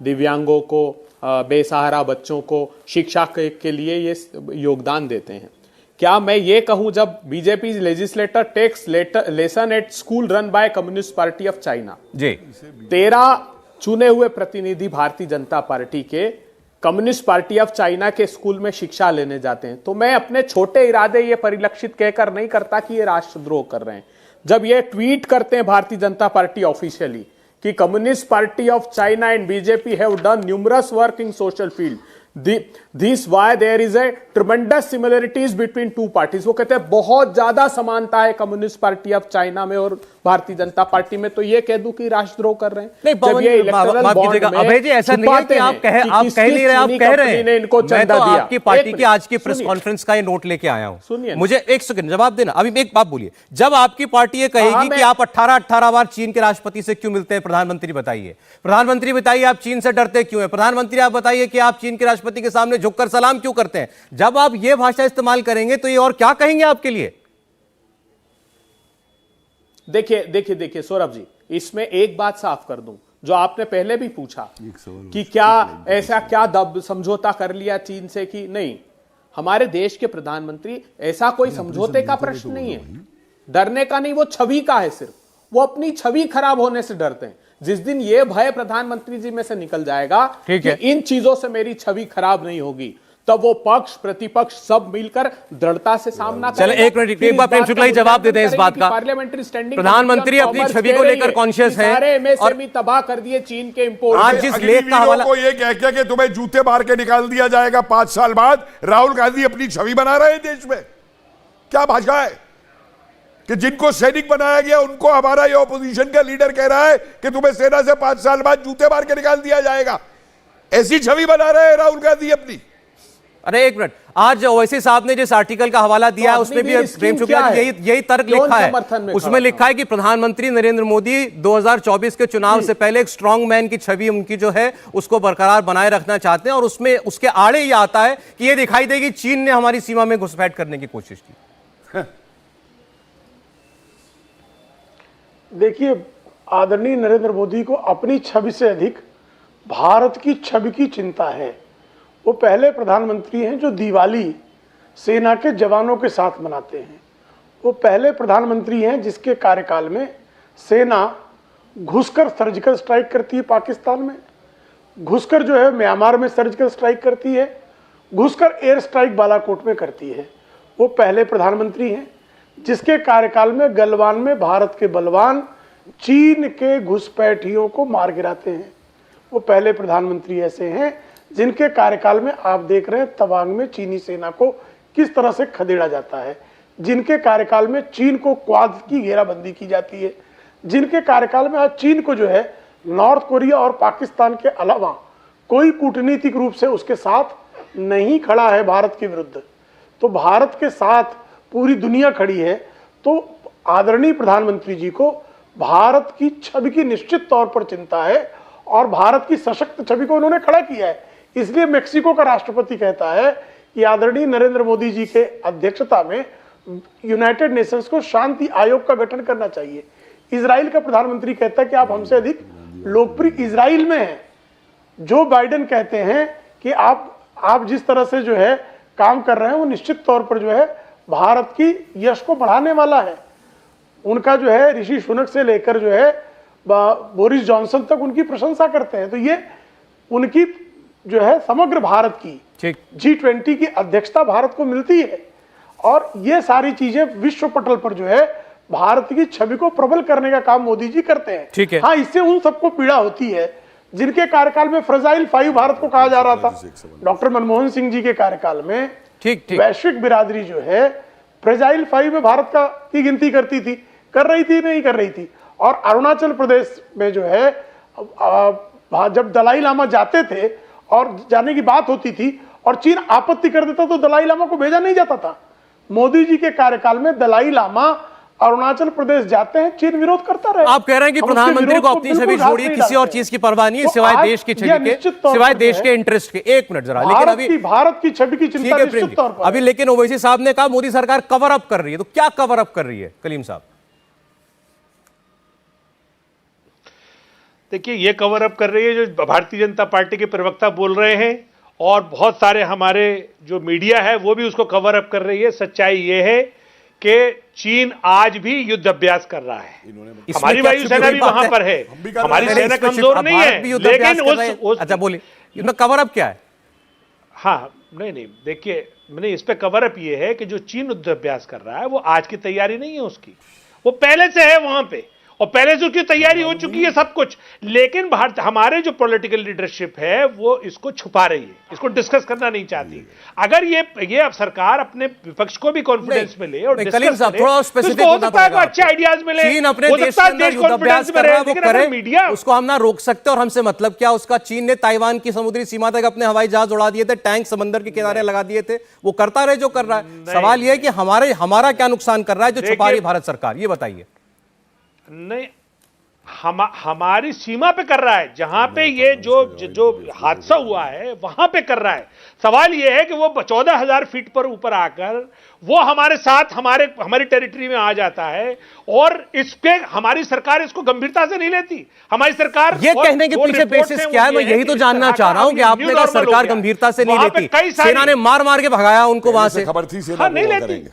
दिव्यांगों को, बेसहारा बच्चों को शिक्षा के लिए ये योगदान देते हैं। क्या मैं ये कहूं, जब BJP legislator takes lesson at school run by communist party of China, जी 13 चुने हुए प्रतिनिधि भारतीय जनता पार्टी के कम्युनिस्ट पार्टी ऑफ चाइना के स्कूल में शिक्षा लेने जाते हैं, तो मैं अपने छोटे इरादे ये परिलक्षित कहकर नहीं करता कि ये राष्ट्रद्रोह कर रहे हैं। जब ये ट्वीट करते हैं भारतीय जनता पार्टी ऑफिशियली कि Communist party of China and BJP have done numerous work in social field, this why there is a tremendous similarities between two parties, वो कहते हैं बहुत ज्यादा समानता है कम्युनिस्ट पार्टी ऑफ चाइना में और भारतीय जनता पार्टी में, तो ये कह दूं कि राष्ट्रद्रोह कर रहे हैं। नहीं, अभय जी, ऐसा नहीं है कि आप कह नहीं रहे, आप कह रहे हैं। इनको मैं तो आपकी पार्टी की आज की प्रेस कॉन्फ्रेंस का ये नोट लेके आया हूं। सुनिए, मुझे एक सेकंड जवाब देना। अभी एक बात बोलिए, जब आपकी पार्टी ये कहेगी कि आप 18 बार चीन के राष्ट्रपति से क्यों मिलते हैं, प्रधानमंत्री बताइए, प्रधानमंत्री बताइए आप चीन से डरते क्यों हैं, प्रधानमंत्री आप बताइए कि आप चीन के राष्ट्रपति के सामने झुककर सलाम क्यों करते हैं, जब आप ये भाषा इस्तेमाल करेंगे तो ये और क्या कहेंगे आपके लिए? देखिए सौरभ जी, इसमें एक बात साफ कर दूं, जो आपने पहले भी पूछा कि क्या ऐसा क्या समझौता कर लिया चीन से कि नहीं। हमारे देश के प्रधानमंत्री, ऐसा कोई समझौते का प्रश्न नहीं है, डरने का नहीं, वो छवि का है, सिर्फ वो अपनी छवि खराब होने से डरते हैं। जिस दिन ये भय प्रधानमंत्री जी में से निकल जाएगा कि इन चीजों से मेरी छवि खराब नहीं होगी, तब वो पक्ष प्रतिपक्ष सब मिलकर दृढ़ता से सामना करेंगे। चले एक मिनट, एक बार प्रेम शुक्ला ही जवाब देते हैं इस बात का। पार्लियामेंट्री स्टैंडिंग प्रधानमंत्री अपनी छवि को लेकर कॉन्शियस है, सारे एमएसएमई तबाह कर दिए चीन के इंपोर्ट। आज जिस लेख का हवाला, को ये कह के कि तुम्हें जूते मार के निकाल दिया जाएगा 5 साल बाद, राहुल गांधी अपनी छवि बना रहे हैं देश में, क्या भाषा है? कि जिनको सैनिक बनाया गया उनको हमारा ये ऑपोजिशन का लीडर कह रहा है कि तुम्हें सेना से 5 साल बाद जूते मार के निकाल दिया जाएगा। ऐसी छवि बना रहे हैं राहुल गांधी अपनी। अरे एक मिनट, आज ओवैसी साहब ने जिस आर्टिकल का हवाला दिया है उसमें भी प्रेम शुक्ला ने यही तर्क लिखा है। उसमें लिखा है कि प्रधानमंत्री नरेंद्र मोदी 2024 के चुनाव से पहले एक स्ट्रांग मैन की छवि उनकी जो है उसको बरकरार बनाए रखना चाहते हैं, और उसमें उसके आड़े ये आता है कि ये दिखाई देगी चीन ने हमारी सीमा में घुसपैठ करने की कोशिश की। देखिए, आदरणीय नरेंद्र मोदी को अपनी छवि से अधिक भारत की छवि की चिंता है। वो पहले प्रधानमंत्री हैं जो दिवाली सेना के जवानों के साथ मनाते हैं। वो पहले प्रधानमंत्री हैं जिसके कार्यकाल में सेना घुसकर सर्जिकल स्ट्राइक करती है पाकिस्तान में, घुसकर जो है म्यांमार में सर्जिकल स्ट्राइक करती है, घुसकर एयर स्ट्राइक बालाकोट में करती है। वो पहले प्रधानमंत्री हैं जिसके कार्यकाल में गलवान में भारत के बलवान चीन के घुसपैठियों को मार गिराते हैं। वो पहले प्रधानमंत्री ऐसे हैं जिनके कार्यकाल में आप देख रहे हैं तवांग में चीनी सेना को किस तरह से खदेड़ा जाता है, जिनके कार्यकाल में चीन को क्वाद की घेराबंदी की जाती है, जिनके कार्यकाल में आज चीन को जो है नॉर्थ कोरिया और पाकिस्तान के अलावा कोई कूटनीतिक रूप से उसके साथ नहीं खड़ा है भारत के विरुद्ध। तो भारत के साथ पूरी दुनिया खड़ी है। तो आदरणीय प्रधानमंत्री जी को भारत की छवि की निश्चित तौर पर चिंता है और भारत की सशक्त छवि को उन्होंने खड़ा किया है। इसलिए मेक्सिको का राष्ट्रपति कहता है कि आदरणीय नरेंद्र मोदी जी के अध्यक्षता में यूनाइटेड नेशंस को शांति आयोग का गठन करना चाहिए। इजराइल का प्रधानमंत्री कहता है कि आप हमसे अधिक लोकप्रिय इजराइल में हैं। जो बाइडेन कहते हैं कि आप जिस तरह से जो है काम कर रहे हैं वो निश्चित तौर पर जो है भारत की यश को बढ़ाने वाला है। उनका जो है ऋषि सुनक से लेकर जो है बोरिस जॉनसन तक उनकी प्रशंसा करते हैं। तो ये उनकी जो है समग्र भारत की G20 की अध्यक्षता भारत को मिलती है और ये सारी चीजें विश्व पटल पर जो है भारत की छवि को प्रबल करने का काम मोदी जी करते हैं। ठीक है। हाँ, इससे उन सबको पीड़ा होती है जिनके कार्यकाल में फ्रजाइल 5 भारत को कहा जा रहा था। डॉक्टर मनमोहन सिंह जी के कार्यकाल में वैश्विक बिरादरी जो है फ्रजाइल 5 में भारत की गिनती करती थी, कर रही थी, नहीं कर रही थी। और अरुणाचल प्रदेश में जो है जब दलाई लामा जाते थे और जाने की बात होती थी और चीन आपत्ति कर देता तो दलाई लामा को भेजा नहीं जाता था। मोदी जी के कार्यकाल में दलाई लामा अरुणाचल प्रदेश जाते हैं, चीन विरोध करता रहे। आप कह रहे हैं कि प्रधानमंत्री को अपनी छवि छोड़िए, किसी और चीज की परवाह नहीं है सिवाय देश की छवि के, सिवाय देश के इंटरेस्ट के। एक मिनट जरा, लेकिन अभी भारत की छवि की चिंता निश्चित तौर पर अभी, लेकिन ओवैसी साहब ने कहा मोदी सरकार कवर अप कर रही है, तो क्या कवर अप कर रही है कलीम साहब? देखिए, ये कवर अप कर रही है जो भारतीय जनता पार्टी के प्रवक्ता बोल रहे हैं और बहुत सारे हमारे जो मीडिया है वो भी उसको कवर अप कर रही है। सच्चाई ये है कि चीन आज भी युद्ध अभ्यास कर रहा है। हमारी वायुसेना भी वहां पर है, हमारी सेना कमजोर नहीं है, लेकिन उस अच्छा बोलिए, इसमें कवर अप क्या है? हाँ, नहीं, देखिए, मैंने इस पे कवर अप ये है कि जो चीन युद्ध अभ्यास कर रहा है वो आज की तैयारी नहीं है उसकी, वो पहले से है वहां पे और पहले से उसकी तैयारी हो चुकी है सब कुछ। लेकिन भारत, हमारे जो पॉलिटिकल लीडरशिप है वो इसको छुपा रही है, इसको डिस्कस करना नहीं चाहती। अगर ये अब सरकार अपने विपक्ष को भी कॉन्फिडेंस में ले और डिस्कस करे, थोड़ा स्पेसिफिक हो सकता है अच्छे आइडियाज मिले। चीन अपने देश के अंदर युद्धाभ्यास कर रहा है, वो करे, मीडिया उसको हम ना रोक सकते और हमसे मतलब क्या उसका। चीन ने ताइवान की समुद्री सीमा तक अपने हवाई जहाज उड़ा दिए थे, टैंक समंदर के किनारे लगा दिए थे, वो करता रहे जो कर रहा है। सवाल यह है कि हमारा क्या नुकसान कर रहा है जो छुपा रही भारत सरकार, ये बताइए। नहीं, हमारी सीमा पे कर रहा है, जहां पे ये जो हादसा हुआ है वहां पे कर रहा है। सवाल ये है कि वो 14,000 फीट पर ऊपर आकर वो हमारे साथ हमारी टेरिटरी में आ जाता है और इसके हमारी सरकार इसको गंभीरता से नहीं लेती। हमारी सरकार ये कहने के पीछे बेसिस क्या है? मैं यही तो जानना चाह रहा हूं कि आपने कहा सरकार गंभीरता से नहीं लेती, सेना ने मार के भगाया उनको वहां से। खबर थी सेना नहीं लेती,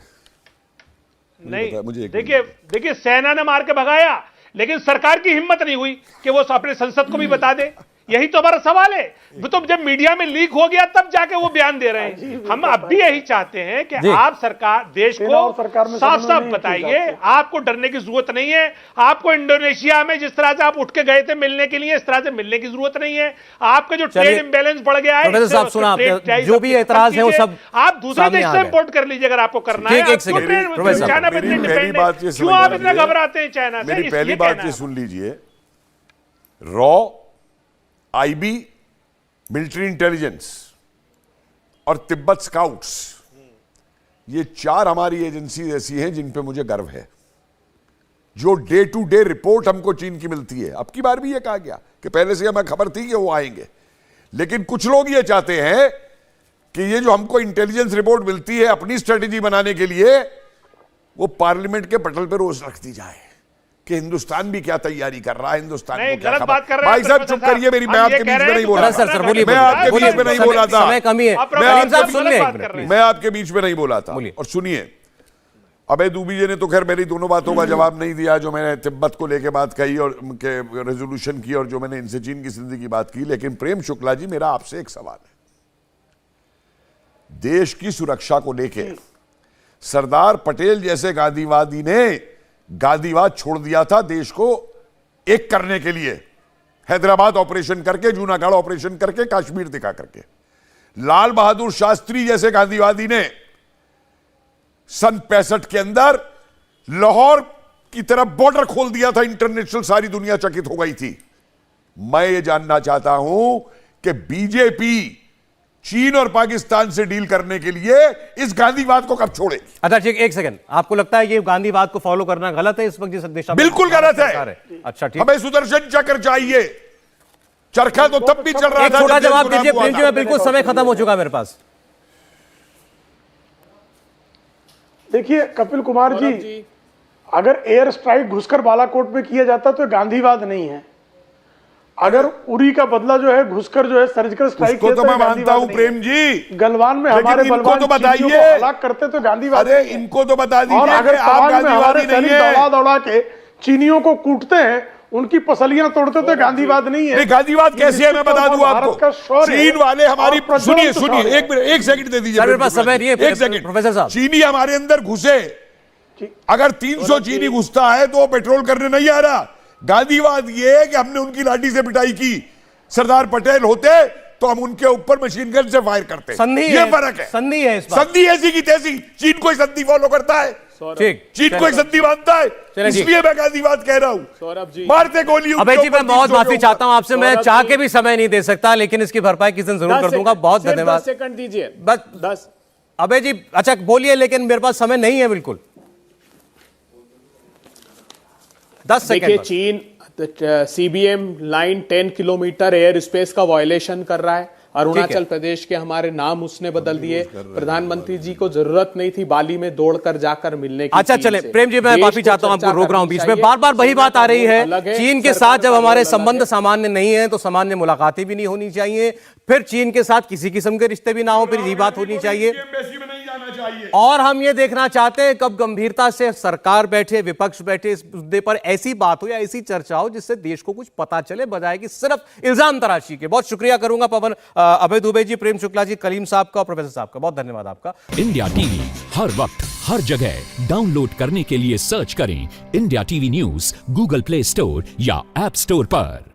नहीं। देखिए, सेना ने मार के भगाया, लेकिन सरकार की हिम्मत नहीं हुई कि वो अपने संसद को भी बता दे यही तो हमारा सवाल है। वो तो जब मीडिया में लीक हो गया तब जाके वो बयान दे रहे हैं। हम अब भी यही चाहते हैं कि आप सरकार देश को साफ साफ बताइए, आपको डरने की जरूरत नहीं है। आपको इंडोनेशिया में जिस तरह से आप उठ के गए थे मिलने के लिए, इस तरह से मिलने की जरूरत नहीं है। आपका जो ट्रेड इंबैलेंस बढ़ गया है, प्रोफेसर साहब सुना, जो भी एतराज है वो सब आप दूसरे देश से इंपोर्ट कर लीजिए अगर आपको करना है। चाइना पर डिपेंड है, क्यों आप इतना घबराते हैं चाइना से? मेरी पहली बात ये सुन लीजिए, रॉ, आईबी, मिलिट्री इंटेलिजेंस और तिब्बत स्काउट्स, ये 4 हमारी एजेंसी ऐसी हैं जिन पे मुझे गर्व है। जो डे टू डे रिपोर्ट हमको चीन की मिलती है, अब की बार भी ये कहा गया कि पहले से हमें खबर थी कि वो आएंगे, लेकिन कुछ लोग ये चाहते हैं कि ये जो हमको इंटेलिजेंस रिपोर्ट मिलती है अपनी स्ट्रेटेजी बनाने के लिए, वो पार्लियामेंट के पटल पर रोज रख दी जाए कि हिंदुस्तान भी क्या तैयारी कर रहा है, हिंदुस्तान को क्या खबर। बात कर रहे हैं भाई साहब चुप करिए, मेरी मैं आपके बीच में नहीं बोला था। सर बोलिए, मैं आपके बीच में नहीं बोला था। समय कमी है, मैं आपके बीच में नहीं बोला था। और सुनिए, अभय दुबे जी ने तो खैर मेरी दोनों बातों का जवाब नहीं दिया, जो मैंने तिब्बत को लेकर बात कही और उनके रेजोल्यूशन की, और जो मैंने इनसे चीन की स्थिति की बात की। लेकिन प्रेम शुक्ला जी, मेरा आपसे एक सवाल है। देश की सुरक्षा को लेकर सरदार पटेल जैसे गांधीवादी ने गांधीवाद छोड़ दिया था देश को एक करने के लिए, हैदराबाद ऑपरेशन करके, जूनागढ़ ऑपरेशन करके, कश्मीर दिखा करके। लाल बहादुर शास्त्री जैसे गांधीवादी ने सन 65 के अंदर लाहौर की तरफ बॉर्डर खोल दिया था, इंटरनेशनल सारी दुनिया चकित हो गई थी। मैं ये जानना चाहता हूं कि बीजेपी चीन और पाकिस्तान से डील करने के लिए इस गांधीवाद को कब छोड़ेगी? अच्छा ठीक, एक सेकंड, आपको लगता है ये गांधीवाद को फॉलो करना गलत है इस वक्त जिस दिशा में? बिल्कुल गलत है। अच्छा ठीक, हमें सुदर्शन चक्र चाहिए। चरखा तो तब भी चल रहा था। छोटा जवाब दीजिए प्रेम जी, मैं बिल्कुल समय खत्म हो चुका मेरे पास। देखिए कपिल कुमार जी, अगर एयर स्ट्राइक घुसकर बालाकोट में किया जाता तो गांधीवाद नहीं है। अगर उरी का बदला जो है घुसकर जो है सर्जिकल स्ट्राइक किया, तो मैं मानता हूं प्रेम जी। गलवान में हमारे बलवान तो बताइए हलाक करते तो गांधीवाद। अरे इनको तो बता दीजिए। और अगर आप गांधीवादी नहीं है, दौड़ा दौड़ा के चीनियों को कूटते हैं, उनकी पसलियां तोड़ते तो गांधीवाद नहीं है। गांधीवाद कैसे है मैं बता दूं आपको। चीन वाले हमारी, सुनिए सुनिए, एक सेकंड दे दीजिए मेरे पास समय नहीं है। एक सेकंड प्रोफेसर साहब, चीनी हमारे अंदर घुसे, अगर 300 चीनी घुसता है तो वो पेट्रोल करने नहीं आ रहा। गांधीवाद ये है कि हमने उनकी लाठी से पिटाई की। सरदार पटेल होते तो हम उनके ऊपर मशीन गन से फायर करते। ये फर्क है। संधि है इस बात। संधि ऐसी की तैसी। चीन कोई संधि फॉलो करता है? ठीक, चीन कोई संधि मानता है? इसलिए मैं गांधीवाद कह रहा हूं। मारते गोली। अभय जी मैं बहुत माफी चाहता हूं आपसे, मैं चाह के भी समय नहीं दे सकता, लेकिन इसकी भरपाई किसी दिन जरूर कर दूंगा। बहुत धन्यवाद। 10 सेकंड दीजिए, बस 10। अभय जी अच्छा बोलिए, लेकिन मेरे पास समय नहीं है बिल्कुल। 10 देखिए, सेकंड। चीन CBM line 10 kilometre air space का वायलेशन कर रहा है। अरुणाचल प्रदेश के हमारे नाम उसने बदल दिए। प्रधानमंत्री जी को जरूरत नहीं थी बाली में दौड़कर जाकर मिलने की। अच्छा चले प्रेम जी, मैं माफी चाहता हूं, आपको रोक रहा हूं बीच में। बार बार वही बात आ रही है, चीन के साथ जब हमारे संबंध सामान्य नहीं है तो सामान्य मुलाकातें भी नहीं होनी चाहिए, फिर चीन के साथ किसी किस्म के रिश्ते भी ना हो, फिर ये बात होनी चाहिए। और हम ये देखना चाहते हैं कब गंभीरता से सरकार बैठे, विपक्ष बैठे, इस मुद्दे पर ऐसी बात हो या ऐसी चर्चा हो जिससे देश को कुछ पता चले, बजाय कि सिर्फ इल्जाम तराशी के। बहुत शुक्रिया करूंगा पवन, अभय दुबे जी, प्रेम शुक्ला जी, कलीम साहब का और प्रोफेसर साहब का। बहुत धन्यवाद आपका। इंडिया टीवी हर वक्त हर जगह डाउनलोड करने के लिए सर्च करें India TV news Google play store या ऐप स्टोर पर।